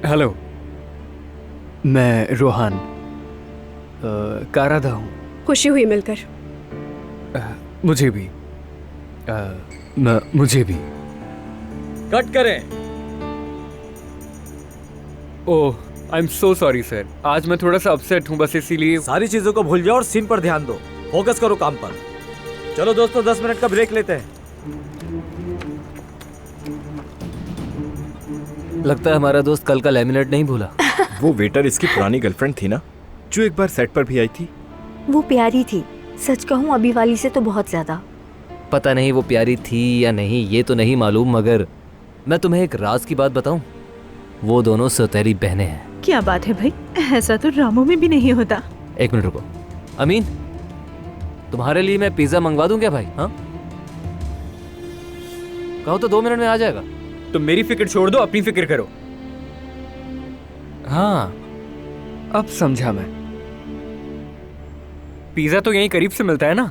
Hello, मैं रोहान कारादा हूँ। खुशी हुई मिलकर। मुझे भी मुझे भी। कट करें। Oh, I am so sorry sir. आज मैं थोड़ा सा अपसेट हूँ, बस इसीलिए। सारी चीजों को भूल जाओ और सीन पर ध्यान दो। फोकस करो काम पर। चलो दोस्तों, 10 मिनट का ब्रेक लेते हैं। लगता है हमारा दोस्त कल का लेमिनेट नहीं भूला। वो वेटर इसकी पुरानी गर्लफ्रेंड थी ना, जो एक बार सेट पर भी आई थी। वो प्यारी थी, सच कहूँ अभी वाली से तो बहुत ज्यादा। पता नहीं वो प्यारी थी या नहीं, ये तो नहीं मालूम, मगर मैं तुम्हें एक राज की बात बताऊं, वो दोनों सौतेली बहनें हैं। क्या बात है भाई, ऐसा तो ड्रामों में भी नहीं होता। एक मिनट रुको। अमीन, तुम्हारे लिए मैं पिज्जा मंगवा दूं क्या भाई? हाँ, कहो तो 2 मिनट में आ जाएगा। तुम मेरी फिक्र छोड़ दो, अपनी फिक्र करो। हाँ, अब समझा मैं। पिज्जा तो यहीं करीब से मिलता है ना?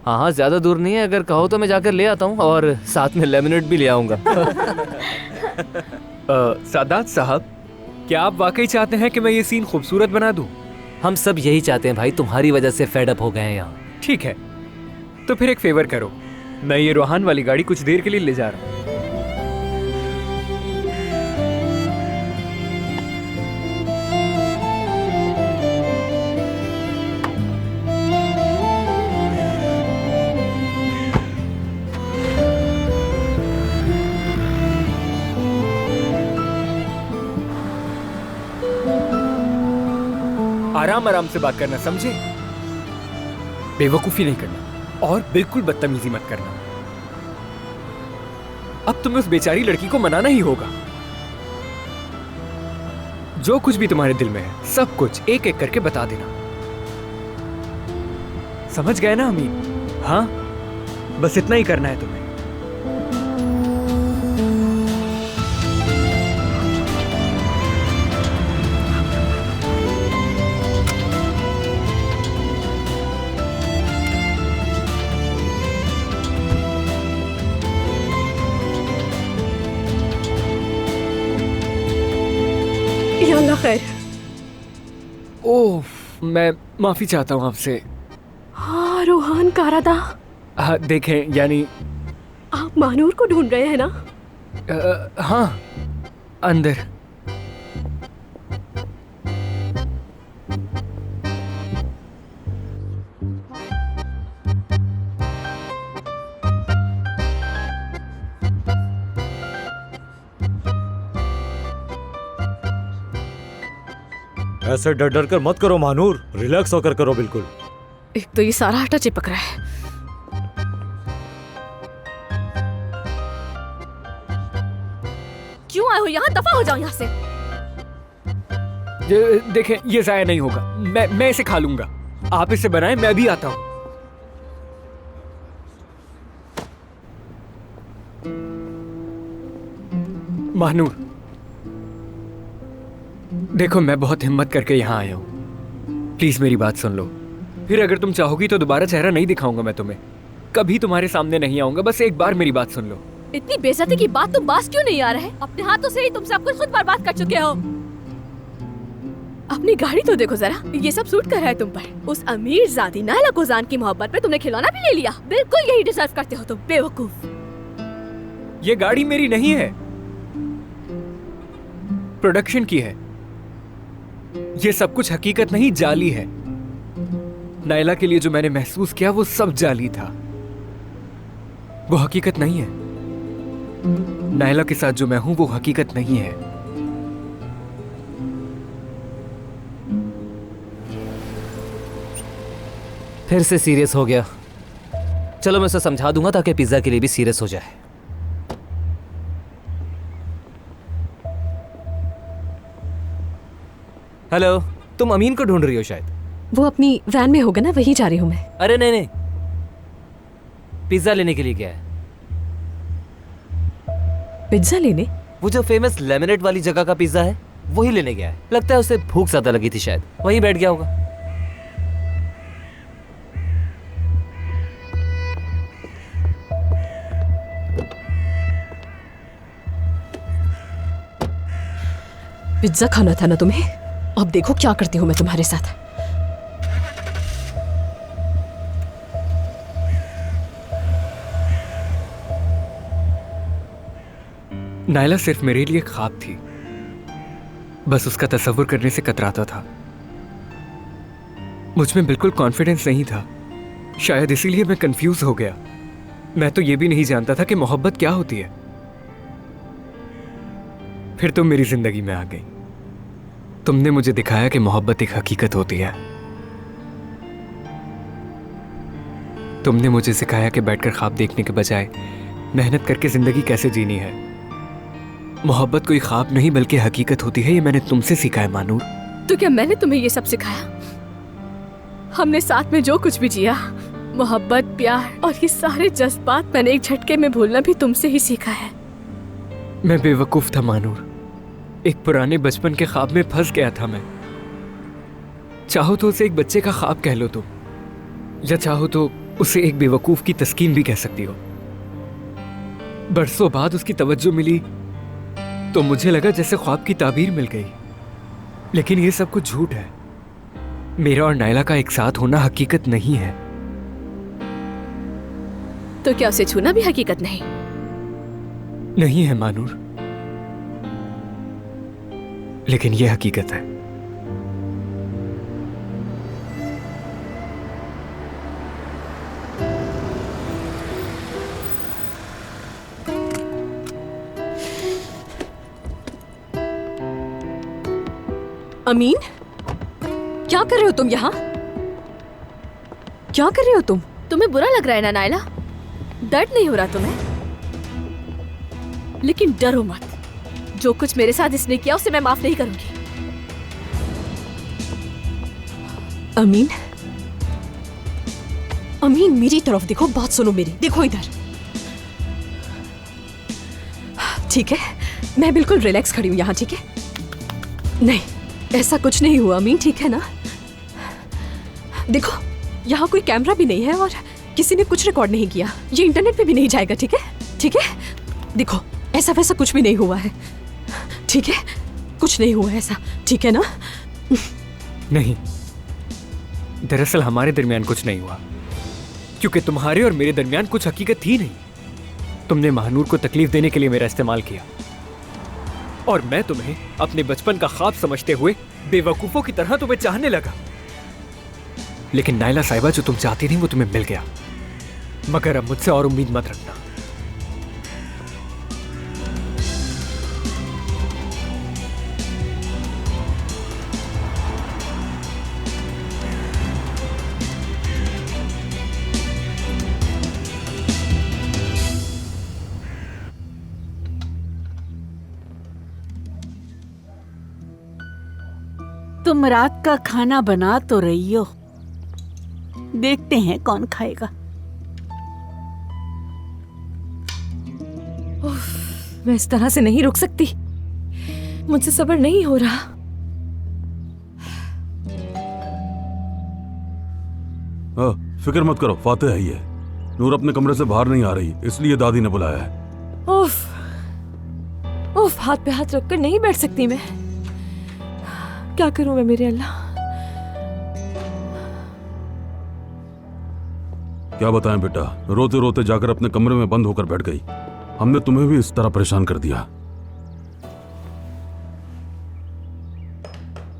हाँ हाँ, ज्यादा दूर नहीं है। अगर कहो तो मैं जाकर ले आता हूँ और साथ में लेमिनेट भी ले आऊंगा। सादात साहब, क्या आप वाकई चाहते हैं कि मैं ये सीन खूबसूरत बना दूं? हम सब यही चाहते हैं भाई, तुम्हारी वजह से फेड अप हो गए हैं यहाँ। ठीक है, तो फिर एक फेवर करो, मैं ये रोहान वाली गाड़ी कुछ देर के लिए ले जा रहा हूँ। आराम आराम से बात करना, समझे? बेवकूफी नहीं करना और बिल्कुल बदतमीजी मत करना। अब तुम्हें उस बेचारी लड़की को मनाना ही होगा। जो कुछ भी तुम्हारे दिल में है, सब कुछ एक एक करके बता देना। समझ गए ना अमीन? हाँ, बस इतना ही करना है तुम्हें। या अल्लाह खैर। ओह, मैं माफी चाहता हूँ आपसे। हाँ रोहान कारादा, हाँ, देखें, यानी आप मानूर को ढूंढ रहे हैं ना? हाँ, अंदर। ऐसे डर डर कर मत करो मानूर, रिलैक्स होकर करो बिल्कुल। एक तो ये सारा आटा चिपक रहा है। क्यों आए हो यहाँ? दफा हो जाओ यहाँ से। देखें, ये जाया नहीं होगा, मैं इसे खा लूंगा। आप इसे बनाएं, मैं भी आता हूं। महानूर, देखो, मैं बहुत हिम्मत करके यहाँ आया हूँ। प्लीज मेरी बात सुन लो। फिर अगर तुम चाहोगी तो दोबारा चेहरा नहीं दिखाऊंगा मैं तुम्हें, कभी तुम्हारे सामने नहीं आऊंगा। बस एक बार मेरी बात सुन लो। इतनी बेइज्जती की बात तुम पास क्यों नहीं आ रहे? अपने हाथों से ही तुम सब कुछ खुद बर्बाद कर चुके हो। अपनी गाड़ी तो देखो जरा, ये सब सूट कर रहा है तुम पर। उस अमीर जादी नायला गुजान की मोहब्बत पे तुमने खिलौना भी ले लिया। बिल्कुल यही डिजर्व करते हो तुम, बेवकूफ। ये गाड़ी मेरी नहीं है, प्रोडक्शन की है। ये सब कुछ हकीकत नहीं, जाली है। नायला के लिए जो मैंने महसूस किया वो सब जाली था, वो हकीकत नहीं है। नायला के साथ जो मैं हूं वो हकीकत नहीं है। फिर से सीरियस हो गया। चलो मैं उसे समझा दूंगा ताकि पिज्जा के लिए भी सीरियस हो जाए। हेलो, तुम अमीन को ढूंढ रही हो शायद। वो अपनी वैन में होगा ना, वहीं जा रही हूँ मैं। अरे नहीं नहीं, पिज्जा लेने के लिए गया है। पिज्जा लेने? वो जो फेमस लेमिनेट वाली जगह का पिज्जा है, वही लेने गया है। लगता है उसे भूख ज्यादा लगी थी, शायद वहीं बैठ गया होगा। पिज्जा खाना था ना तुम्हें? अब देखो क्या करती हूँ मैं तुम्हारे साथ। नायला सिर्फ मेरे लिए ख्वाब थी, बस उसका तस्वुर करने से कतराता था। मुझ में बिल्कुल कॉन्फिडेंस नहीं था, शायद इसीलिए मैं कंफ्यूज हो गया। मैं तो ये भी नहीं जानता था कि मोहब्बत क्या होती है। फिर तुम मेरी जिंदगी में आ गई। तुमने मुझे दिखाया कि मोहब्बत एक हकीकत होती है। तुमने मुझे सिखाया कि बैठकर ख्वाब देखने के बजाय मेहनत करके जिंदगी कैसे जीनी है। मोहब्बत कोई ख्वाब नहीं बल्कि हकीकत होती है, ये मैंने तुमसे सीखा है मानूर। तो क्या मैंने तुम्हें ये सब सिखाया? हमने साथ में जो कुछ भी जिया, मोहब्बत, प्यार और ये सारे जज्बात मैंने एक झटके में भूलना भी तुमसे ही सीखा है। मैं बेवकूफ था मानूर, एक पुराने बचपन के ख्वाब में फंस गया था मैं। चाहो तो उसे एक बच्चे का ख्वाब कह लो तुम, या चाहो तो उसे एक बेवकूफ की तस्कीन भी कह सकती हो। बरसों बाद उसकी तवज्जो मिली तो मुझे लगा जैसे ख्वाब की ताबीर मिल गई, लेकिन ये सब कुछ झूठ है। मेरा और नायला का एक साथ होना हकीकत नहीं है। तो क्या उसे छूना भी हकीकत नहीं? नहीं है मानूर, लेकिन ये हकीकत है। अमीन, क्या कर रहे हो तुम यहाँ? क्या कर रहे हो तुम? तुम्हें बुरा लग रहा है ना नायला? दर्द नहीं हो रहा तुम्हें? लेकिन डरो मत, जो कुछ मेरे साथ इसने किया उसे मैं माफ नहीं करूंगी। अमीन, अमीन मेरी तरफ देखो, बात सुनो मेरी, देखो इधर। ठीक है, मैं बिल्कुल रिलैक्स खड़ी हूँ यहाँ, ठीक है? नहीं, ऐसा कुछ नहीं हुआ अमीन, ठीक है ना? देखो, यहाँ कोई कैमरा भी नहीं है और किसी ने कुछ रिकॉर्ड नहीं किया। ये इंटरनेट पे भी नहीं जाएगा, ठीक है? ठीक है? देखो, ऐसा वैसा कुछ भी नहीं हुआ है, ठीक है? कुछ नहीं हुआ ऐसा, ठीक है ना? नहीं, दरअसल हमारे दरमियान कुछ नहीं हुआ, क्योंकि तुम्हारे और मेरे दरमियान कुछ हकीकत थी नहीं। तुमने महानूर को तकलीफ देने के लिए मेरा इस्तेमाल किया और मैं तुम्हें अपने बचपन का ख्वाब समझते हुए बेवकूफों की तरह तुम्हें चाहने लगा। लेकिन नायला साहिबा, जो तुम चाहती थी वो तुम्हें मिल गया, मगर अब मुझसे और उम्मीद मत रखना। तुम रात का खाना बना तो रही हो, देखते हैं कौन खाएगा। मैं इस तरह से नहीं रुक सकती, मुझसे सब्र नहीं हो रहा। फिक्र मत करो, फातेह है ये। नूर अपने कमरे से बाहर नहीं आ रही, इसलिए दादी ने बुलाया है। उफ, उफ, हाथ पे हाथ रखकर नहीं बैठ सकती मैं। क्या करूं मैं मेरे अल्लाह? क्या बताएं बेटा, रोते रोते जाकर अपने कमरे में बंद होकर बैठ गई। हमने तुम्हें भी इस तरह परेशान कर दिया।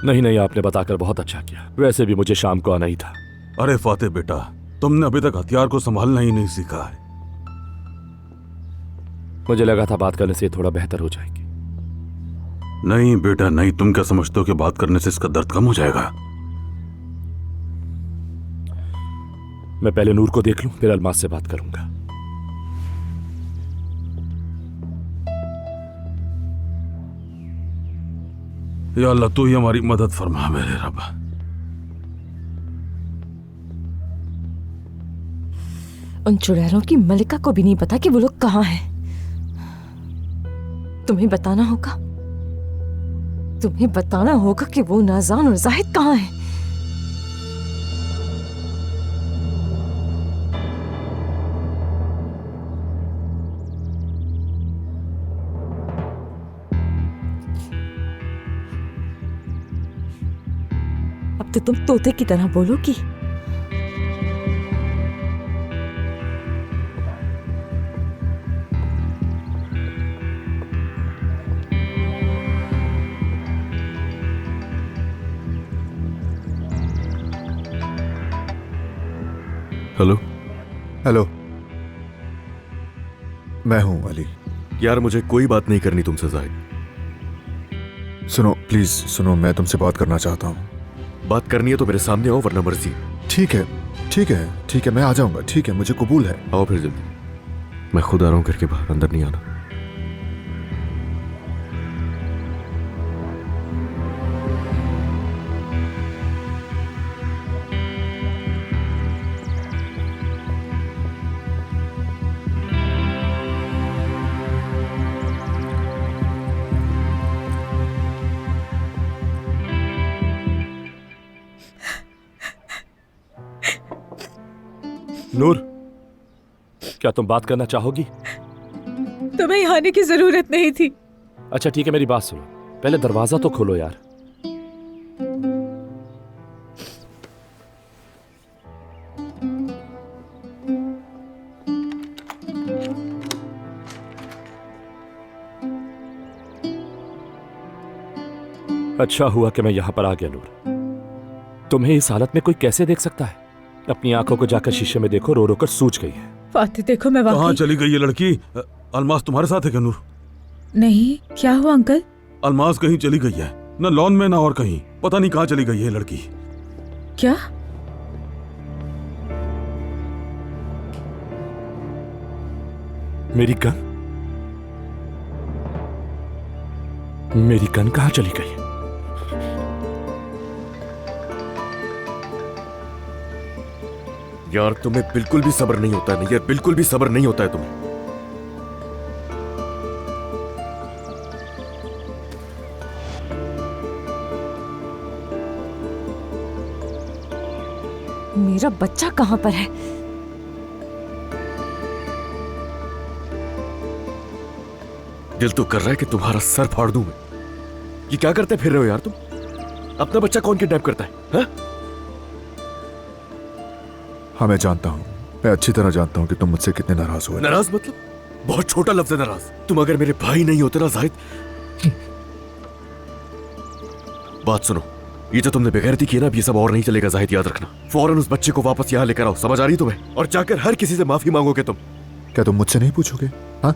नहीं नहीं, आपने बताकर बहुत अच्छा किया। वैसे भी मुझे शाम को आना ही था। अरे फातेह बेटा, तुमने अभी तक हथियार को संभालना ही नहीं सीखा है। मुझे लगा था बात करने से ये थोड़ा बेहतर हो जाएगी। नहीं बेटा नहीं, तुम क्या समझते हो कि बात करने से इसका दर्द कम हो जाएगा? मैं पहले नूर को देख लूं, फिर अलमास से बात करूंगा। या अल्लाह, तू ही हमारी मदद फरमा मेरे रब। उन चुड़ैलों की मलिका को भी नहीं पता कि वो लोग कहाँ हैं। तुम्हें बताना होगा, तुम्हें बताना होगा कि वो नाज़ान और जाहिद कहाँ हैं। अब तो तुम तोते की तरह बोलोगी। हेलो। हेलो, मैं हूं अली। यार मुझे कोई बात नहीं करनी तुमसे जाहिद। सुनो प्लीज सुनो, मैं तुमसे बात करना चाहता हूं। बात करनी है तो मेरे सामने आओ, वरना मर्जी। ठीक है ठीक है ठीक है, मैं आ जाऊंगा। ठीक है, मुझे कबूल है। आओ फिर जल्दी। मैं खुद आ रहा हूं घर के बाहर, अंदर नहीं आना। नूर, क्या तुम बात करना चाहोगी? तुम्हें यहाँ आने की जरूरत नहीं थी। अच्छा ठीक है, मेरी बात सुनो, पहले दरवाजा तो खोलो यार। अच्छा हुआ कि मैं यहां पर आ गया नूर। तुम्हें इस हालत में कोई कैसे देख सकता है? अपनी आंखों को जाकर शीशे में देखो, रो रो कर सूज गई है। फातिह देखो, मैं कहाँ चली गई ये लड़की? अलमास तुम्हारे साथ है क्या नूर? नहीं, क्या हुआ अंकल? अलमास कहीं चली गई है, न लॉन में ना और कहीं। पता नहीं कहाँ चली गई है लड़की। क्या? मेरी गन? मेरी गन कहाँ चली गई? यार तुम्हें बिल्कुल भी सब्र नहीं होता है ना यार, बिल्कुल भी सब्र नहीं होता है तुम्हें। मेरा बच्चा कहाँ पर है? दिल तो कर रहा है कि तुम्हारा सर फाड़ दूं मैं। ये क्या करते फिर रहे हो यार तुम? अपना बच्चा कौन किडनैप करता है? हाँ? हाँ मैं जानता हूँ, मैं अच्छी तरह जानता हूँ कि तुम मुझसे कितने नाराज हुए। नाराज मतलब? बहुत छोटा लफ्ज है नाराज। तुम अगर मेरे भाई नहीं होते ना जाहिद। बात सुनो, ये जो तुमने बेगैरती की ना, अब ये सब और नहीं चलेगा जाहिद, याद रखना। फौरन उस बच्चे को वापस यहाँ लेकर आओ, समझ आ रही तुम्हें? और जाकर हर किसी से माफी मांगोगे तुम। क्या तुम मुझसे नहीं पूछोगे हाँ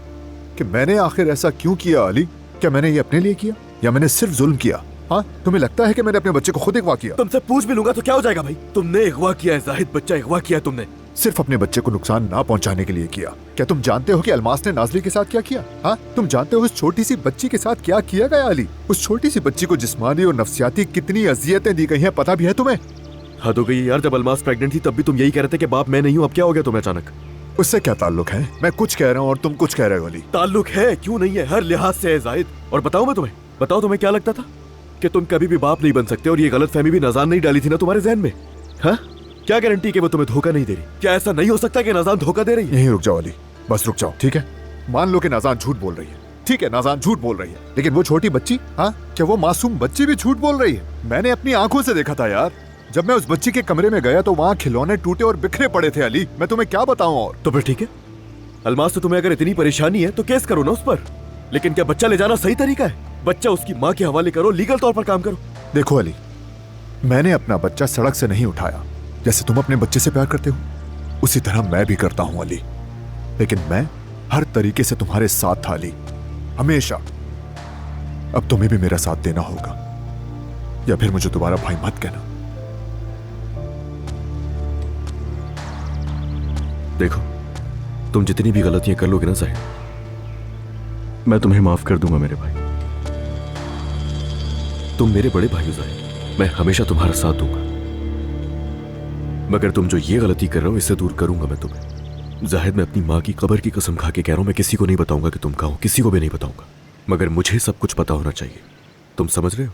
कि मैंने आखिर ऐसा क्यों किया अली? क्या मैंने ये अपने लिए किया या मैंने सिर्फ जुल्म किया? हाँ, तुम्हें लगता है कि मैंने अपने बच्चे को खुद अगवा किया? तुमसे पूछ भी लूंगा तो क्या हो जाएगा भाई? तुमने अगवा किया है जाहिद, बच्चा अगवा किया है तुमने। सिर्फ अपने बच्चे को नुकसान ना पहुंचाने के लिए किया। क्या तुम जानते हो कि अलमास ने नाजली के साथ क्या किया? हाँ, तुम जानते हो उस छोटी सी बच्ची के साथ क्या किया गया अली? उस छोटी सी बच्ची को जिस्मानी और नफ्सियाती कितनी अजियतें दी गई हैं, पता भी है तुम्हें? हद हो गई यार, जब अलमास प्रेग्नेंट थी तब भी तुम यही कह रहे थे कि बाप मैं नहीं हूँ, अब क्या हो गया तुम्हें अचानक? उससे क्या ताल्लुक है? मैं कुछ कह रहा हूँ और तुम कुछ कह रहे हो अली। ताल्लुक है, क्यों नहीं है, हर लिहाज से है जाहिद। और बताओ मैं तुम्हें, बताओ तुम्हें क्या लगता था कि तुम कभी भी बाप नहीं बन सकते? और ये गलतफहमी भी नज़ान नहीं डाली थी ना तुम्हारे जहन में? हाँ, क्या गारंटी कि वो तुम्हें धोखा नहीं दे रही? क्या ऐसा नहीं हो सकता कि नाज़ान धोखा दे रही है? यहीं रुक जाओ अली, बस रुक जाओ, ठीक है? मान लो कि नाज़ान झूठ बोल रही है, ठीक है, नाज़ान झूठ बोल रही है, लेकिन वो छोटी बच्ची, हाँ, क्या वो मासूम बच्ची भी झूठ बोल रही है? मैंने अपनी आंखों से देखा था यार। जब मैं उस बच्ची के कमरे में गया तो वहाँ खिलौने टूटे और बिखरे पड़े थे अली, मैं तुम्हें क्या बताऊं? और तो फिर ठीक है, अलमास, तो तुम्हें अगर इतनी परेशानी है तो केस करो ना उस पर। लेकिन क्या बच्चा ले जाना सही तरीका है? बच्चा उसकी माँ के हवाले करो, लीगल तौर पर काम करो। देखो अली, मैंने अपना बच्चा सड़क से नहीं उठाया। जैसे तुम अपने बच्चे से प्यार करते हो उसी तरह मैं भी करता हूं अली, लेकिन मैं हर तरीके से तुम्हारे साथ था अली, हमेशा। अब तुम्हें भी मेरा साथ देना होगा या फिर मुझे दोबारा भाई मत कहना। देखो, तुम जितनी भी गलतियां कर लोगे ना जाहिद, मैं तुम्हें माफ कर दूंगा मेरे भाई। तुम मेरे बड़े भाई हो जाहिद, मैं हमेशा तुम्हारा साथ दूंगा। मगर तुम जो ये गलती कर रहे हो इससे दूर करूंगा मैं तुम्हें। जाहिद, मैं अपनी माँ की कब्र की कसम खा के कह रहा हूं, मैं किसी को नहीं बताऊंगा कि तुम कहाँ हो, किसी को भी नहीं बताऊंगा। मगर मुझे सब कुछ पता होना चाहिए, तुम समझ रहे हो?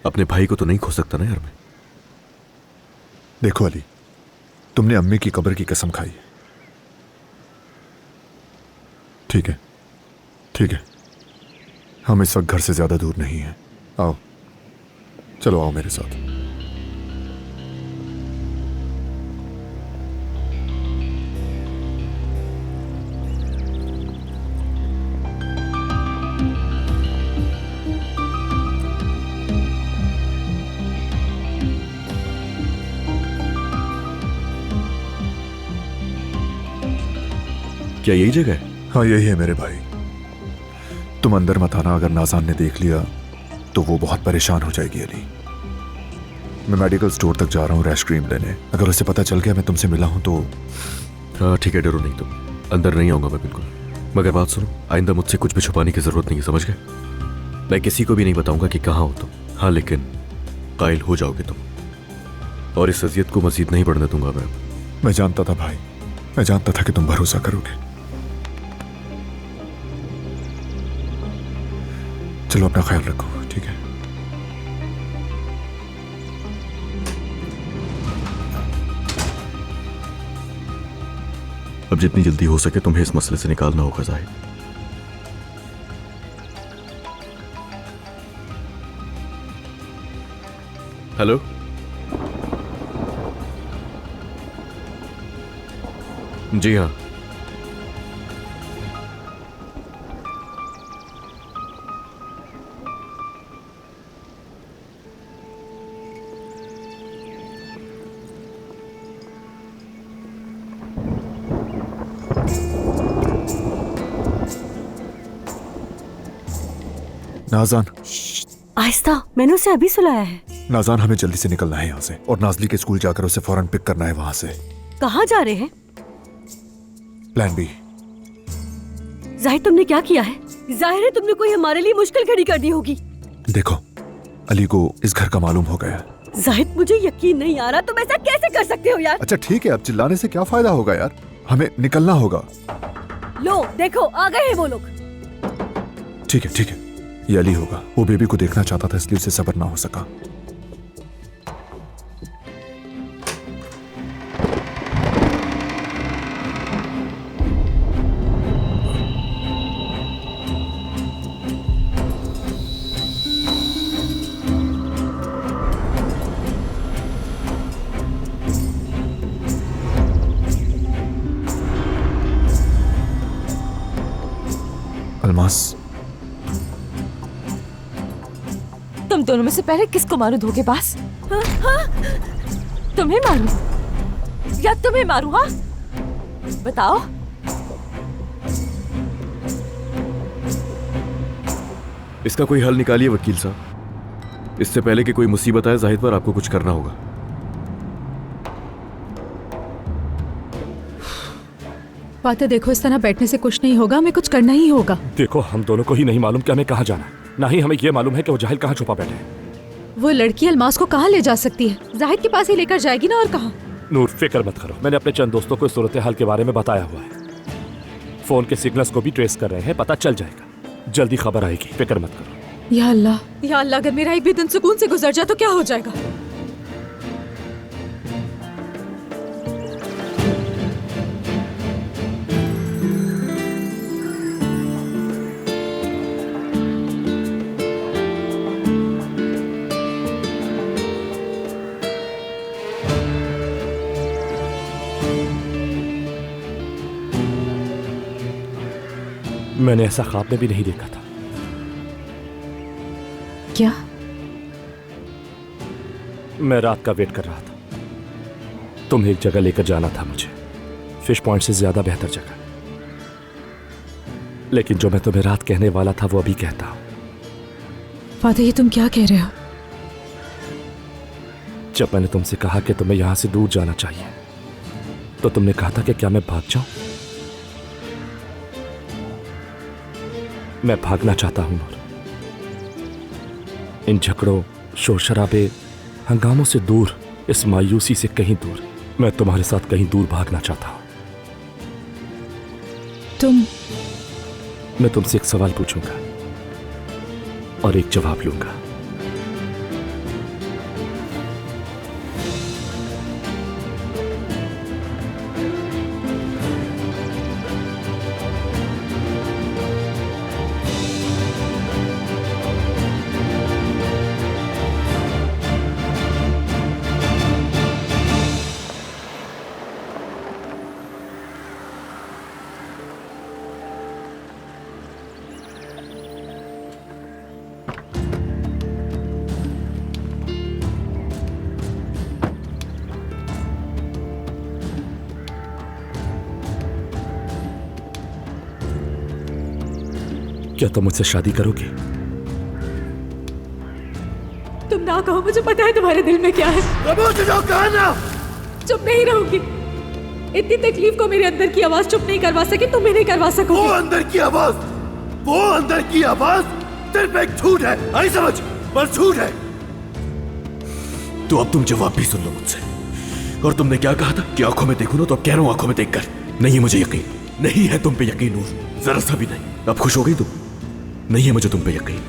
अपने भाई को तो नहीं खो सकता ना यार मैं। देखो अली, तुमने अम्मी की कब्र की कसम खाई है, ठीक है, ठीक है, हम इस वक्त घर से ज्यादा दूर नहीं हैं। आओ, चलो आओ मेरे साथ। क्या यही जगह है? हाँ यही है मेरे भाई। तुम अंदर मत आना, अगर नाज़ान ने देख लिया तो वो बहुत परेशान हो जाएगी अली। मैं मेडिकल स्टोर तक जा रहा हूँ रैश क्रीम लेने। अगर उसे पता चल गया मैं तुमसे मिला हूँ तो। हाँ ठीक है, डरो नहीं तुम। अंदर नहीं आऊंगा मैं बिल्कुल। मगर बात सुनो, आइंदा मुझसे कुछ भी छुपाने की जरूरत नहीं है, समझ गए? मैं किसी को भी नहीं बताऊंगा कि कहाँ हो तुम। हाँ लेकिन कायल हो जाओगे तुम, और इस अजियत को मजीद नहीं बढ़ने दूंगा मैं। मैं जानता था भाई, मैं जानता था कि तुम भरोसा करोगे। चलो अपना ख्याल रखो, ठीक है? अब जितनी जल्दी हो सके तुम्हें इस मसले से निकालना होगा जाहिद। हेलो, जी हाँ। नाज़ान, आहिस्ता, मैंने उसे अभी सुलाया है। नाज़ान हमें जल्दी से निकलना है यहाँ से, और नाजली के स्कूल जाकर उसे फौरन पिक करना है वहां से। कहाँ जा रहे हैं? Plan B. जाहिद तुमने क्या किया है? जाहिर है तुमने कोई हमारे लिए मुश्किल खड़ी कर दी होगी। देखो, अली को इस घर का मालूम हो गया। जाहिद मुझे यकीन नहीं आ रहा, तुम ऐसा कैसे कर सकते हो यार? अच्छा ठीक है, अब चिल्लाने से क्या फायदा होगा यार, हमें निकलना होगा। लो देखो, आ गए हैं वो लोग। ठीक है ठीक है, ये अली होगा। वो बेबी को देखना चाहता था इसलिए उसे सब्र ना हो सका। अलमास, तुम दोनों में से पहले किसको मारूं धोखेबाज? तुम्हें मारूं या तुम्हें मारूं? हाँ बताओ। इसका कोई हल निकालिए वकील साहब। इससे पहले कि कोई मुसीबत आए जाहिद पर आपको कुछ करना होगा। फातिह देखो, इस तरह बैठने से कुछ नहीं होगा, हमें कुछ करना ही होगा। देखो, हम दोनों को ही नहीं मालूम कि हमें कहाँ जाना है, ना ही हमें यह मालूम है कि वो जाहिल कहाँ छुपा बैठे हैं। वो लड़की अलमास को कहाँ ले जा सकती है? जाहिद के पास ही लेकर जाएगी ना, और कहाँ? नूर फिक्र मत करो, मैंने अपने चंद दोस्तों को इस सूरत हाल के बारे में बताया हुआ है। फोन के सिग्नल्स को भी ट्रेस कर रहे हैं, पता चल जाएगा, जल्दी खबर आएगी, फिक्र मत करो। या अल्लाह, या अल्लाह, अगर मेरा एक भी दिन सुकून से गुजर जाए तो क्या हो जाएगा? मैंने ऐसा ख्वाब में भी नहीं देखा था। क्या? मैं रात का वेट कर रहा था। तुम्हें एक जगह लेकर जाना था मुझे, फिश पॉइंट से ज्यादा बेहतर जगह। लेकिन जो मैं तुम्हें रात कहने वाला था वो अभी कहता हूं। फातिह, ये तुम क्या कह रहे हो? जब मैंने तुमसे कहा कि तुम्हें यहां से दूर जाना चाहिए, तो तुमने कहा था कि क्या मैं भाग जाऊं? मैं भागना चाहता हूं नूर, इन झगड़ों, शोर शराबे, हंगामों से दूर, इस मायूसी से कहीं दूर। मैं तुम्हारे साथ कहीं दूर भागना चाहता हूं। मैं तुमसे एक सवाल पूछूंगा और एक जवाब लूंगा। क्या तुम मुझसे शादी करोगी? तुम ना कहो, मुझे पता है तुम्हारे दिल में क्या है। चुप नहीं रहूंगी। इतनी तकलीफ को मेरे अंदर की आवाज चुप नहीं करवा सके, तुम भी नहीं करवा सकोगे। वो अंदर की आवाज सिर्फ एक झूठ है, आई समझ, बस झूठ है। तो अब तुम जवाब भी सुन लो मुझसे। और तुमने क्या कहा था कि आंखों में देखूं ना, तो अब कह रहा हूं आंखों में देखकर। नहीं है मुझे यकीन, नहीं है तुम पे यकीन नूर, जरा सा भी नहीं। अब खुश हो गई तुम? नहीं है मुझे तुम पे यकीन।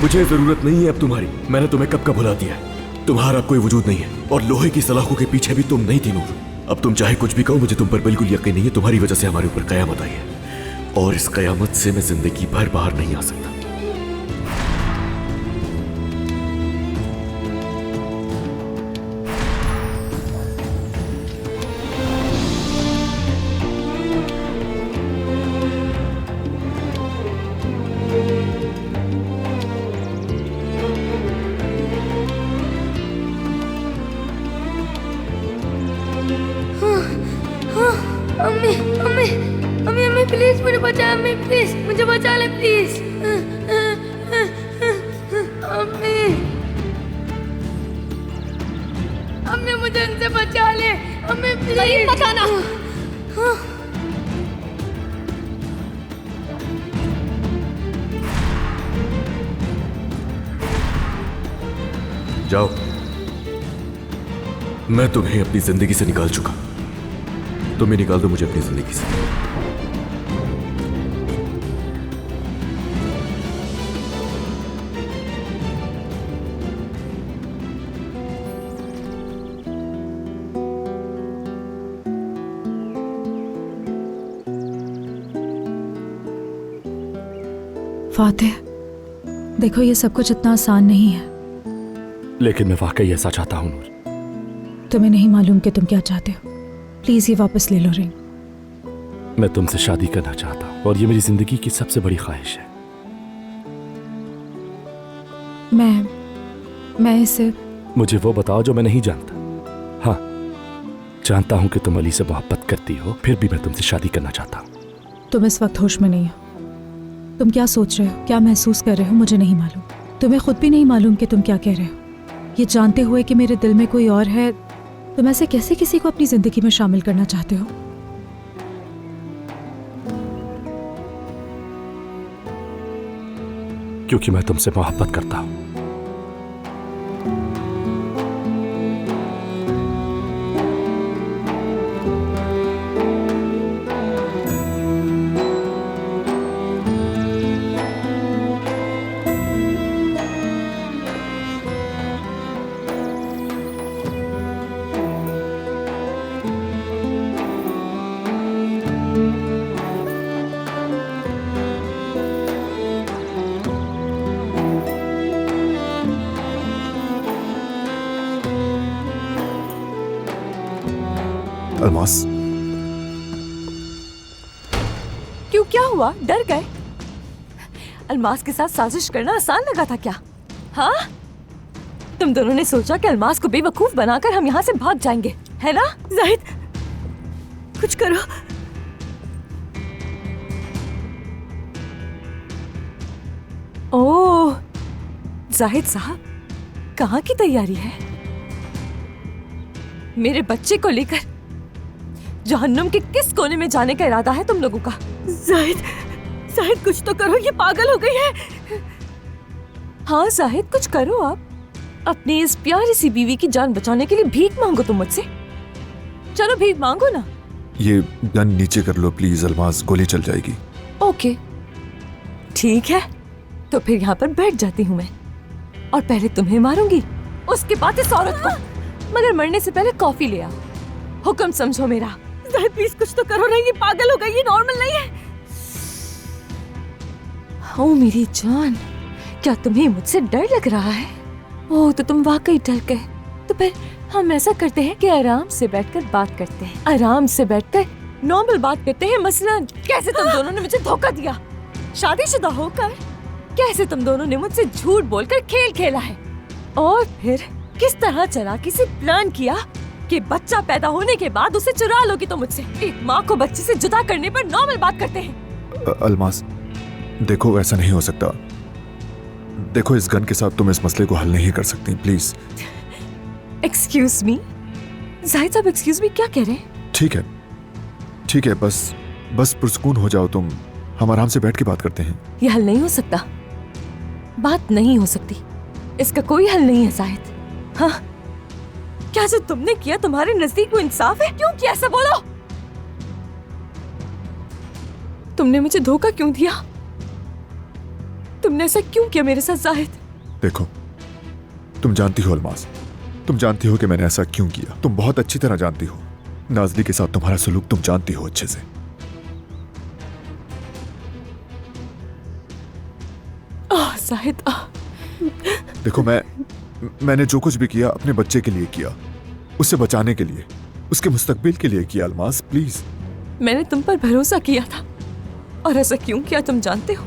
मुझे जरूरत नहीं है अब तुम्हारी, मैंने तुम्हें कब का भुला दिया है। तुम्हारा कोई वजूद नहीं है और लोहे की सलाखों के पीछे भी तुम नहीं थी नूर। अब तुम चाहे कुछ भी कहो, मुझे तुम पर बिल्कुल यकीन नहीं है। तुम्हारी वजह से हमारे ऊपर कयामत आई है और इस कयामत से मैं जिंदगी भर बाहर नहीं आ सकता। अम्मी अम्मी अम्मी अम्मी प्लीज मुझे बचा, अम्मी प्लीज मुझे बचा ले प्लीज। अम्मी अम्मी मुझे इनसे बचा ले, अम्मी प्लीज बचाना। जाओ, मैं तुम्हें अपनी जिंदगी से निकाल चुका, तुम ही निकाल दो मुझे अपनी जिंदगी से। फातिह, देखो ये सब कुछ इतना आसान नहीं है। लेकिन मैं वाकई ऐसा चाहता हूं नूर। तुम्हें नहीं मालूम कि तुम क्या चाहते हो। प्लीज ये वापस ले लो रिंग। मैं तुमसे शादी करना चाहता हूं और ये मेरी जिंदगी की सबसे बड़ी ख्वाहिश है। मैं इसे मुझे वो बताओ जो मैं नहीं जानता। हाँ, जानता हूं कि तुम अली से मोहब्बत करती हो, फिर भी मैं तुमसे शादी करना चाहता हूं। तुम इस वक्त होश में नहीं हो। तुम क्या सोच रहे हो, क्या महसूस कर रहे हो, मुझे नहीं मालूम। तुम्हें खुद भी नहीं मालूम कि तुम क्या कह रहे हो। ये जानते हुए कि मेरे दिल में कोई और है, तुम ऐसे कैसे किसी को अपनी जिंदगी में शामिल करना चाहते हो? क्योंकि मैं तुमसे मोहब्बत करता हूं। अलमास, क्यों, क्या हुआ? डर गए? अलमास के साथ साजिश करना आसान लगा था क्या? हाँ, तुम दोनों ने सोचा कि अलमास को बेवकूफ बनाकर हम यहाँ से भाग जाएंगे, है ना? जाहिद, कुछ करो। ओह, जाहिद साहब, कहाँ की तैयारी है? मेरे बच्चे को लेकर जहन्नुम के किस कोने में जाने का इरादा है तुम लोगों का? जाहिद कुछ तो करो, ये पागल हो गई है। हाँ जाहिद, कुछ करो आप। अपनी इस प्यारी सी बीवी की जान बचाने के लिए भीख मांगो तुम मुझसे। चलो भीख मांगो ना। ये गन नीचे कर लो प्लीज अलमास, गोली चल जाएगी। ओके ठीक है, तो फिर यहाँ पर बैठ जाती हूँ मैं और पहले तुम्हें मारूंगी, उसके बाद इस औरत को। मगर मरने से पहले कॉफी ले आओ, हुक्म समझो मेरा। जाहिद प्लीज कुछ तो करो ना, ये पागल हो गई, ये नॉर्मल नहीं है। ओ मेरी जान, क्या तुम्हें मुझसे डर लग रहा है? ओह, तो तुम वाकई डर गए। तो फिर हम ऐसा करते हैं कि आराम से बैठकर बात करते हैं, आराम से बैठकर नॉर्मल बात करते हैं। मसलन कैसे तुम दोनों ने मुझे धोखा दिया, शादीशुदा होकर कैसे तुम दोनों ने मुझसे झूठ बोलकर खेल खेला है, और फिर किस तरह चालाकी से प्लान किया कि बच्चा पैदा होने के बाद उसे चुरा लोगी तुम मुझसे। एक माँ को बच्चे से जुदा करने पर नॉर्मल बात करते हैं, अलमास, देखो ऐसा नहीं हो सकता। देखो इस गन के साथ तुम इस मसले को हल नहीं कर सकती, प्लीज। एक्सक्यूज मी जाहिद साहब, एक्सक्यूज मी, क्या कह रहे हैं? ठीक है, बस पुरसकून हो जाओ तुम। हम आराम से बैठ के बात करते हैं। ये हल नहीं हो सकता, बात नहीं हो सकती, इसका कोई हल नहीं है जाहिद। हाँ, क्या जो तुमने किया तुम्हारे नजदीक वो इंसाफ है? क्यों किया, ऐसा बोलो। तुमने मुझे धोखा क्यों दिया? तुमने ऐसा क्यों किया मेरे साथ जाहिद? देखो, तुम जानती हो अलमास, तुम जानती हो कि मैंने ऐसा क्यों किया। तुम बहुत अच्छी तरह जानती हो। नाज़ली के साथ तुम्हारा सलूक तुम जानती हो अच्छे से। जाहिद, देखो, मैंने जो कुछ भी किया अपने बच्चे के लिए किया, उसे बचाने के लिए, उसके मुस्तकबिल के लिए किया। अलमास प्लीज। मैंने तुम पर भरोसा किया था, और ऐसा क्यों किया तुम जानते हो?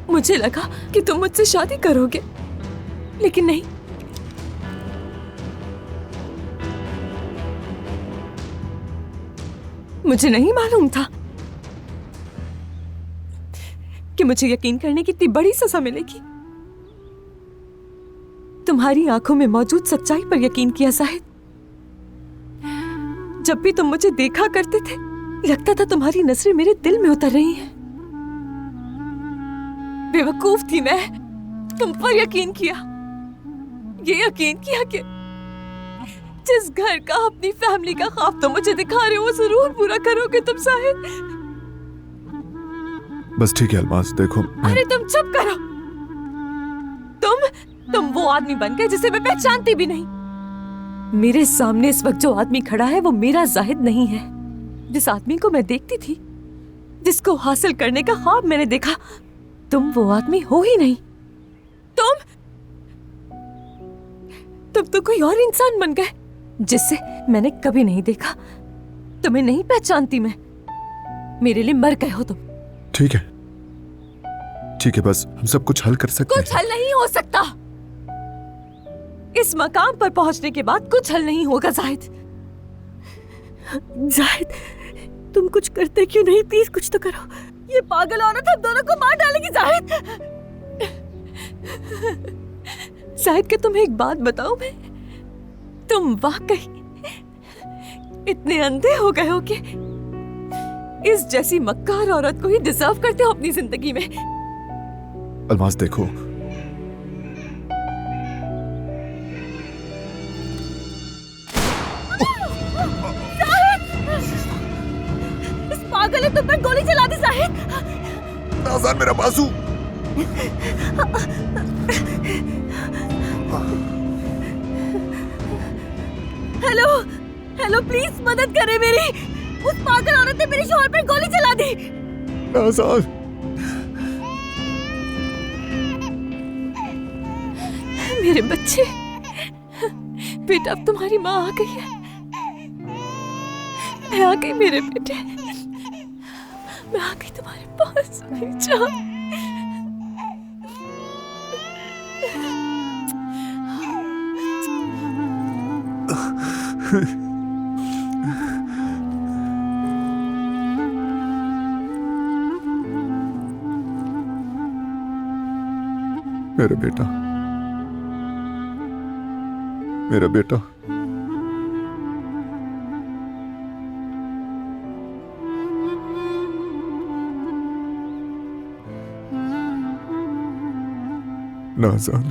मुझे लगा कि तुम मुझसे शादी करोगे, लेकिन नहीं। मुझे नहीं मालूम था कि मुझे यकीन करने की इतनी बड़ी सजा मिलेगी। तुम्हारी आंखों में मौजूद सच्चाई पर यकीन किया जाहिद। जब भी तुम मुझे देखा करते थे, लगता था तुम्हारी नजरें मेरे दिल में उतर रही हैं। बेवकूफ थी मैं, तुम पर यकीन किया। ये यकीन किया कि जिस घर का, अपनी फैमिली का ख्वाब तुम मुझे दिखा रहे हो, वो जरूर पूरा करोगे तुम जाहिद। बस ठीक है अलमास, देखो। अरे तुम चुप करो। तुम वो आदमी बन गए जिसे मैं पहचानती भी नहीं। मेरे सामने इस वक्त जो आदमी खड़ा है वो मेरा जाहिद नहीं है। जिस आदमी को मैं देखती थी, जिसको हासिल करने का ख्वाब मैंने देखा, तुम वो आदमी हो ही नहीं। तुम तो कोई और इंसान बन गए जिससे मैंने कभी नहीं देखा। तुम्हें नहीं पहचानती मैं। मेरे लिए मर गए हो तुम। ठीक है, बस हम सब कुछ हल कर सकते हैं। कुछ हल नहीं हो सकता। इस मकाम पर पहुंचने के बाद कुछ हल नहीं होगा जाहिद। जाहिद, तुम कुछ करते क्यों नहीं? प्लीज कुछ तो करो। ये पागल औरत हम दोनों को मार डालेगी। जाहिद, जाहिद के तुम्हें एक बात बताऊं मैं? तुम वाकई इतने अंधे हो गए हो कि इस जैसी मक्कार औरत को ही डिजर्व करते हो अपनी जिंदगी में। अलमास देखो, इस पागल ने तुम पर गोली चला दी। जाहिद, नाज़ान मेरा बाजू। हेलो प्लीज मदद करें मेरी। उस पागल औरत ने मेरे शौहर पर गोली चला दी। नाज़ान, मेरे बच्चे, बेटा अब तुम्हारी माँ आ गई है। मैं आ गई मेरे बेटे, मैं आ गई तुम्हारे पास मेरी जान। मेरा बेटा, मेरा बेटा। नाज़ान,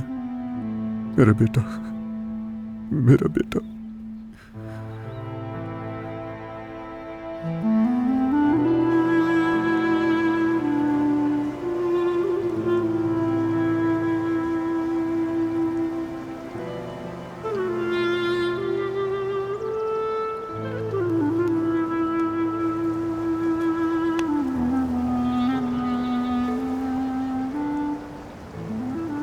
मेरा बेटा, मेरा बेटा।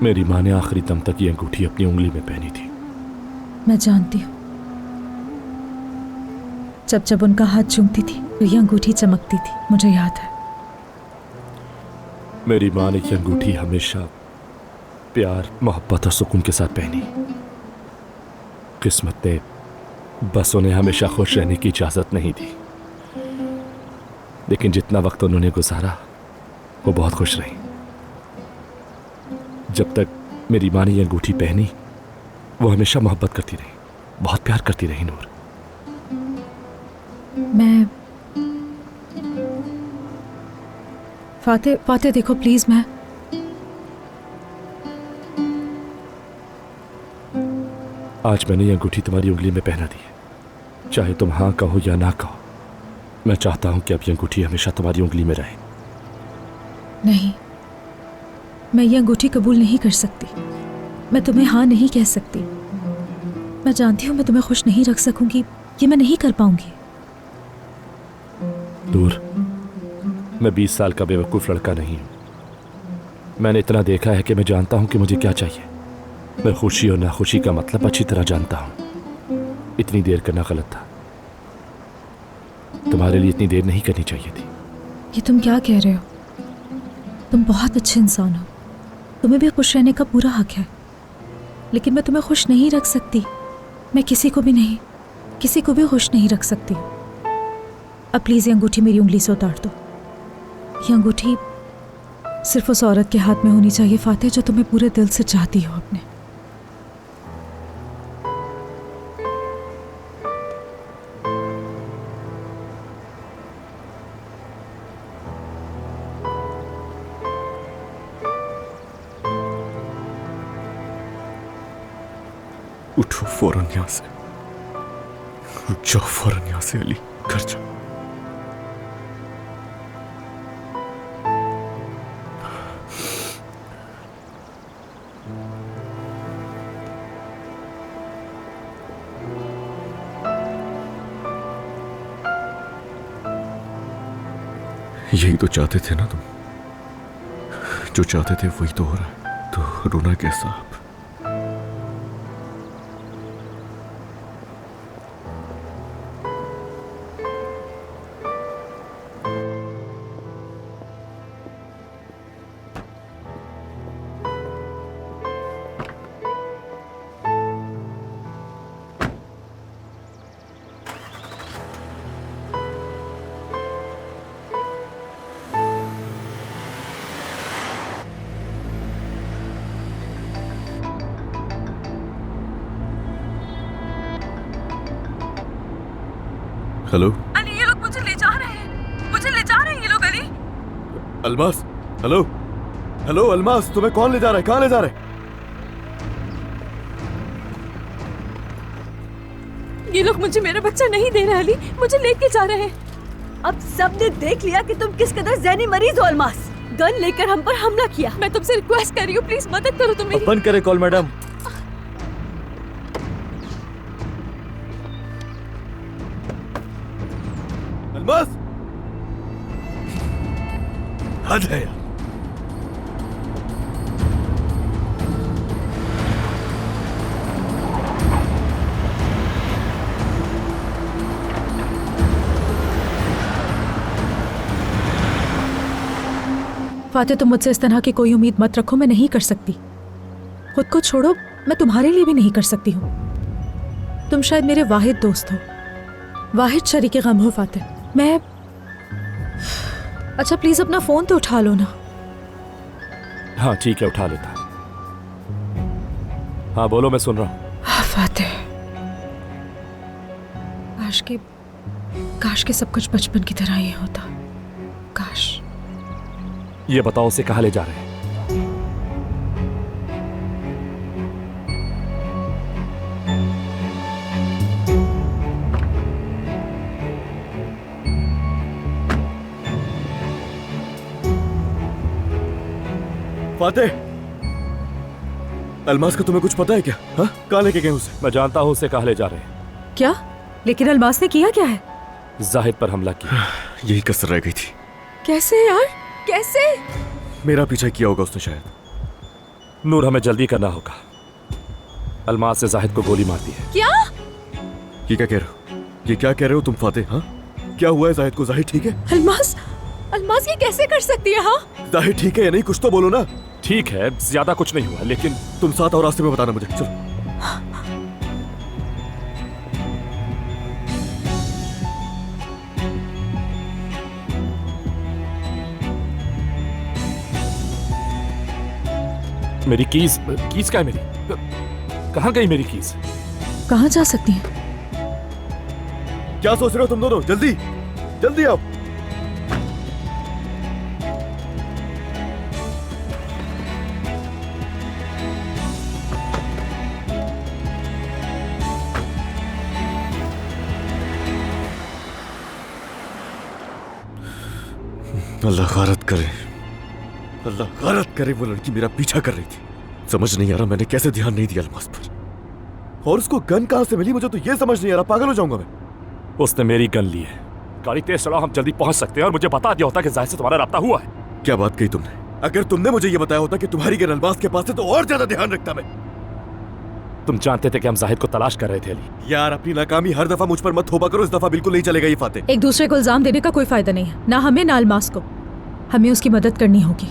मेरी माँ ने आखिरी दम तक ये अंगूठी अपनी उंगली में पहनी थी। मैं जानती हूँ, जब जब उनका हाथ चूमती थी तो ये अंगूठी चमकती थी, मुझे याद है। मेरी माँ ने ये अंगूठी हमेशा प्यार, मोहब्बत और सुकून के साथ पहनी। किस्मत ने बस उन्हें हमेशा खुश रहने की इजाजत नहीं दी। लेकिन जितना वक्त उन्होंने गुजारा वो बहुत खुश रही। जब तक मेरी माँ ने ये अंगूठी पहनी वो हमेशा मोहब्बत करती रही, बहुत प्यार करती रही। नूर, मैं फाते देखो प्लीज, मैं आज मैंने ये अंगूठी तुम्हारी उंगली में पहना दी है। चाहे तुम हाँ कहो या ना कहो, मैं चाहता हूं कि अब ये अंगूठी हमेशा तुम्हारी उंगली में रहे। नहीं, मैं ये अंगूठी कबूल नहीं कर सकती। मैं तुम्हें हाँ नहीं कह सकती। मैं जानती हूँ मैं तुम्हें खुश नहीं रख सकूंगी, ये मैं नहीं कर पाऊंगी। दूर, मैं 20 साल का बेवकूफ़ लड़का नहीं हूं। मैंने इतना देखा है कि मैं जानता हूं कि मुझे क्या चाहिए। मैं खुशी और नाखुशी का मतलब अच्छी तरह जानता हूं। इतनी देर करना गलत था। तुम्हारे लिए इतनी देर नहीं करनी चाहिए थी। ये तुम क्या कह रहे हो? तुम बहुत अच्छे इंसान हो, तुम्हें भी खुश रहने का पूरा हक है, लेकिन मैं तुम्हें खुश नहीं रख सकती। मैं किसी को भी नहीं, किसी को भी खुश नहीं रख सकती। अब प्लीज़ ये अंगूठी मेरी उंगली से उतार दो। ये अंगूठी सिर्फ उस औरत के हाथ में होनी चाहिए फातिह, जो तुम्हें पूरे दिल से चाहती हो अपने। उठो फौरन यहां से, उठ जाओ फौरन यहां से अली, घर जाओ। यही तो चाहते थे ना तुम, जो चाहते थे वही तो हो रहा है, तो रोना कैसा अब? हेलो अली, ये लोग मुझे ले जा रहे हैं, मुझे ले जा रहे हैं ये लोग। अली, अल्मास, हेलो हेलो अल्मास, तुम्हें कौन ले जा रहा है? कहाँ ले जा रहे हैं? ये लोग मुझे मेरा बच्चा नहीं दे रहे अली, मुझे लेके जा रहे हैं। अब सबने देख लिया कि तुम किस कदर ज़हनी मरीज हो अल्मास। गन लेकर हम पर हमला किया। मैं तुमसे रिक्वेस्ट कर रही हूँ, प्लीज मदद करो तुम मेरी। बंद करे कॉल मैडम। अल्मास, हद है यार। फातिह, तुम मुझसे इस तरह की कोई उम्मीद मत रखो, मैं नहीं कर सकती। खुद को छोड़ो, मैं तुम्हारे लिए भी नहीं कर सकती हूँ। तुम शायद मेरे वाहिद दोस्त हो, वाहिद शरीके गम हो फातिह। मैं अच्छा प्लीज अपना फोन तो उठा लो ना। हाँ ठीक है, उठा लेता। हाँ बोलो, मैं सुन रहा हूँ। हाँ फातिह, काश के सब कुछ बचपन की तरह ही होता। काश। ये बताओ उसे कहाँ ले जा रहे हैं? फातिह, अल्मास का तुम्हें कुछ पता है क्या? हाँ, कहाँ लेके गए उसे? मैं जानता हूँ उसे कहाँ ले जा रहे हैं। क्या? लेकिन अल्मास ने किया क्या है? जाहिद पर हमला किया। यही कसर रह गई थी। कैसे यार, कैसे? मेरा पीछा किया होगा उसने शायद। नूर, हमें जल्दी करना होगा। अल्मास ने जाहिद को गोली मार दी है। क्या? ये क्या कह रहे हो? ये क्या कह रहे हो तुम फातिह? हाँ, क्या हुआ है जाहिद को? जाहिद ठीक है? अल्मास ये कैसे कर सकती है? हाँ, जाहिद ठीक है या नहीं, कुछ तो बोलो ना। ठीक है, ज्यादा कुछ नहीं हुआ, लेकिन तुम साथ और रास्ते में बताना मुझे। चलो। मेरी कीज कीज क्या है मेरी? कहाँ गई मेरी कीज? कहाँ जा सकती हैं? क्या सोच रहे हो तुम दोनों? जल्दी जल्दी आओ। अल्लाह गारत करे, अल्लाह गारत करे। वो लड़की मेरा पीछा कर रही थी। समझ नहीं आ रहा मैंने कैसे ध्यान नहीं दिया अल्मास पर। और उसको गन कहां से मिली मुझे तो ये समझ नहीं आ रहा। पागल हो जाऊंगा मैं। उसने मेरी गन ली है। गाड़ी तेज चलाओ, हम जल्दी पहुंच सकते हैं। और मुझे बता दिया होता कि जाहिद से तुम्हारा राब्ता हुआ है। क्या बात कही तुमने? अगर तुमने मुझे ये बताया होता कि तुम्हारी गन अल्मास के पास है तो और ज्यादा ध्यान रखता मैं। तुम जानते थे कि हम जाहिद को तलाश कर रहे थे अली। यार अपनी नाकामी हर दफा मुझ पर मत थोपा करो। इस दफा बिल्कुल नहीं चलेगा ये फाते। एक दूसरे को इल्जाम देने का कोई फायदा नहीं है, ना हमें ना अल्मास को। हमें उसकी मदद करनी होगी।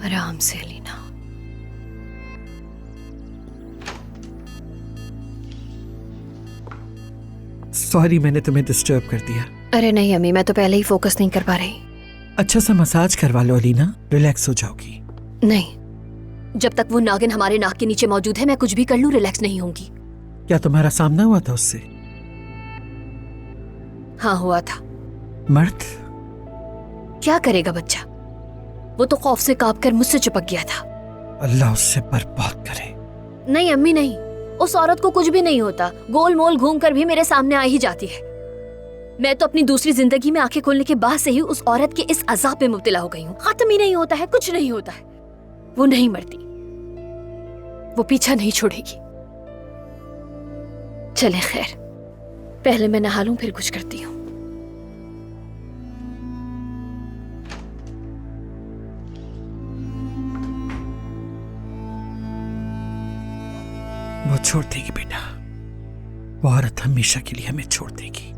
आराम से अलीना। सॉरी मैंने तुम्हें डिस्टर्ब कर दिया। अरे नहीं अम्मी, मैं तो पहले ही फोकस नहीं कर पा रही। अच्छा सा मसाज करवा लो अलीना, रिलैक्स हो जाओगी। नहीं, जब तक वो नागिन हमारे नाक के नीचे मौजूद है मैं कुछ भी कर लूं रिलैक्स नहीं होंगी। क्या तुम्हारा सामना हुआ था उससे? हाँ हुआ था। मर्द? क्या करेगा बच्चा, वो तो खौफ से कांप कर मुझसे चिपक गया था। अल्लाह उससे बर्बाद करे। नहीं अम्मी नहीं, उस औरत को कुछ भी नहीं होता। गोल मोल घूम कर भी मेरे सामने आ ही जाती है। मैं तो अपनी दूसरी जिंदगी में आंखें खोलने के बाद से ही उस औरत के इस अजाब में मुब्तला हो गई हूँ। खत्म ही नहीं होता है, कुछ नहीं होता है। वो नहीं मरती, वो पीछा नहीं छोड़ेगी। चले खैर, पहले मैं नहा लूं फिर कुछ करती हूँ। वो छोड़ देगी बेटा, वो औरत हमेशा के लिए हमें छोड़ देगी।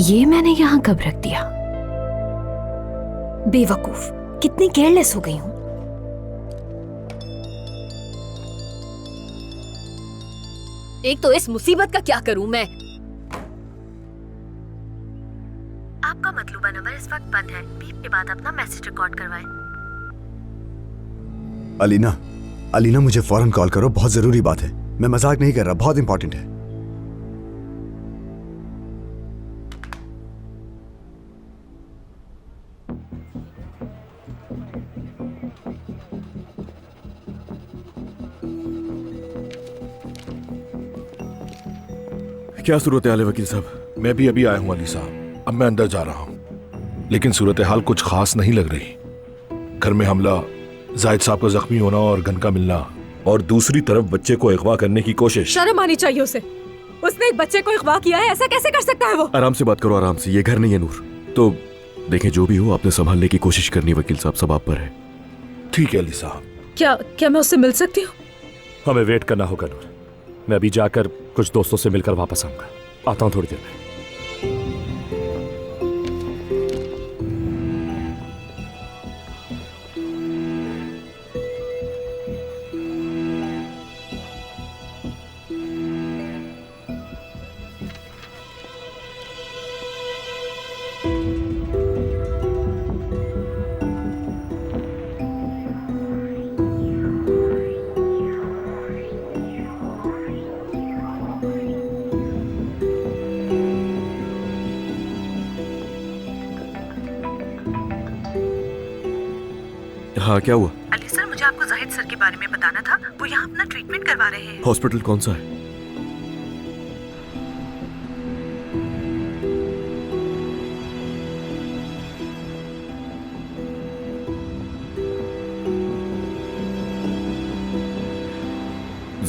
ये मैंने यहां कब रख दिया? बेवकूफ, कितनी केयरलेस हो गई हूं। एक तो इस मुसीबत का क्या करूं मैं। आपका मतलूबा नंबर इस वक्त बंद है। बीप के बाद अपना मैसेज रिकॉर्ड करवाएं। अलीना, अलीना मुझे फौरन कॉल करो, बहुत जरूरी बात है। मैं मजाक नहीं कर रहा, बहुत इंपॉर्टेंट है। क्या सूरत हाल है वकील साहब? मैं भी अभी आया हूँ अली साहब। अब मैं अंदर जा रहा हूँ, लेकिन सूरत हाल कुछ खास नहीं लग रही। घर में हमला, जाहिद साहब का जख्मी होना और गन का मिलना, और दूसरी तरफ बच्चे को अगवा करने की कोशिश। शर्म आनी चाहिए उसे। उसने एक बच्चे को अगवा किया है, ऐसा कैसे कर सकता है वो? आराम से बात करो, आराम से। ये घर नहीं है नूर। तो देखें जो भी हो आपने संभालने की कोशिश करनी। वकील साहब सब आप पर है। ठीक है अली साहब। क्या मैं उससे मिल सकती हूँ? हमें वेट करना होगा नूर। मैं अभी जाकर कुछ दोस्तों से मिलकर वापस आऊंगा। आता हूं थोड़ी देर में। हाँ क्या हुआ? अली सर, मुझे आपको जाहिद सर के बारे में बताना था। वो यहाँ अपना ट्रीटमेंट करवा रहे हैं। हॉस्पिटल कौन सा है?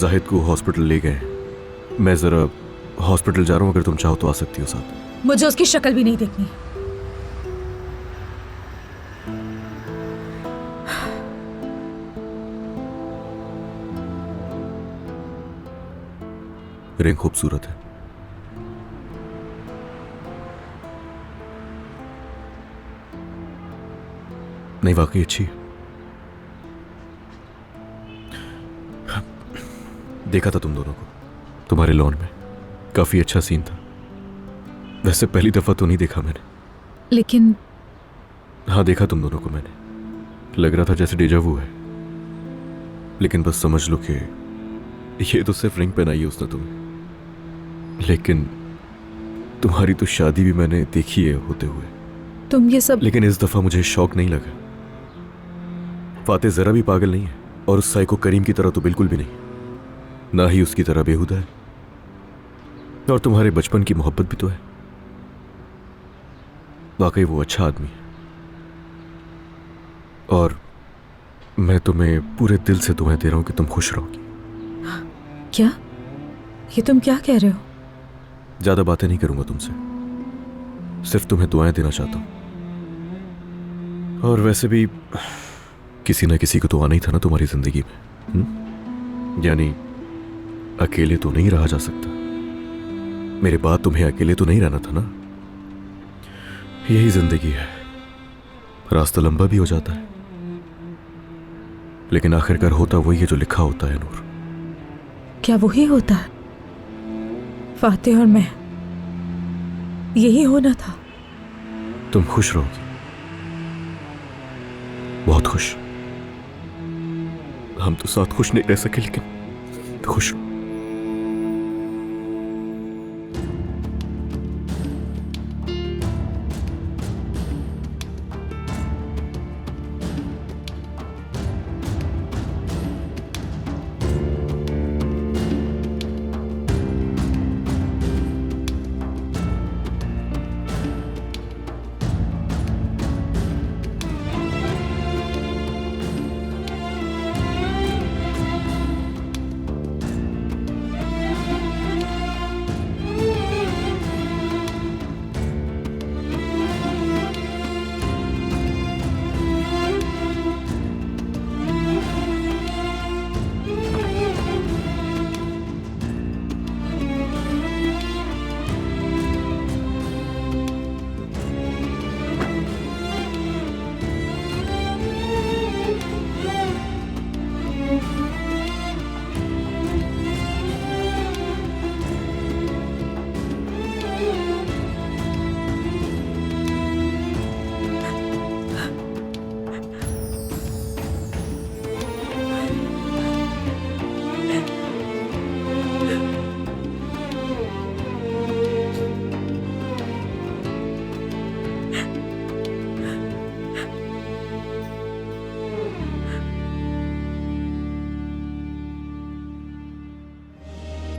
जाहिद को हॉस्पिटल ले गए। मैं जरा हॉस्पिटल जा रहा हूँ, अगर तुम चाहो तो आ सकती हो साथ। मुझे उसकी शक्ल भी नहीं देखनी। रिंग खूबसूरत है। नहीं, वाकई अच्छी है। देखा था तुम दोनों को तुम्हारे लॉन में, काफी अच्छा सीन था। वैसे पहली दफा तो नहीं देखा मैंने, लेकिन हाँ देखा तुम दोनों को मैंने। लग रहा था जैसे डेजा वू है, लेकिन बस समझ लो कि ये तो सिर्फ रिंग पहनाई है उसने तुम्हें, लेकिन तुम्हारी तो शादी भी मैंने देखी है होते हुए। तुम ये सब, लेकिन इस दफा मुझे शौक नहीं लगा। फाते जरा भी पागल नहीं है, और उस साइको करीम की तरह तो बिल्कुल भी नहीं, ना ही उसकी तरह बेहुदा है। और तुम्हारे बचपन की मोहब्बत भी तो है। वाकई वो अच्छा आदमी है, और मैं तुम्हें पूरे दिल से दुआएं दे रहा हूं कि तुम खुश रहोगी। क्या? ये तुम क्या कह रहे हो? ज्यादा बातें नहीं करूंगा तुमसे, सिर्फ तुम्हें दुआएं देना चाहता हूं। और वैसे भी किसी ना किसी को तो आना ही था ना तुम्हारी जिंदगी में, यानी अकेले तो नहीं रहा जा सकता। मेरे बाद तुम्हें अकेले तो नहीं रहना था ना। यही जिंदगी है, रास्ता लंबा भी हो जाता है, लेकिन आखिरकार होता वही है जो लिखा होता है। नूर, क्या वही होता है? फाते और मैं, यही होना था। तुम खुश रहोगी, बहुत खुश। हम तो साथ खुश नहीं रह सके, लेकिन खुश रहो।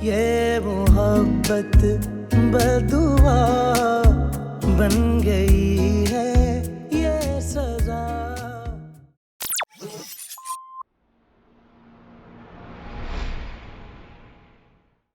ये मोहब्बत बदुआ बन गई है,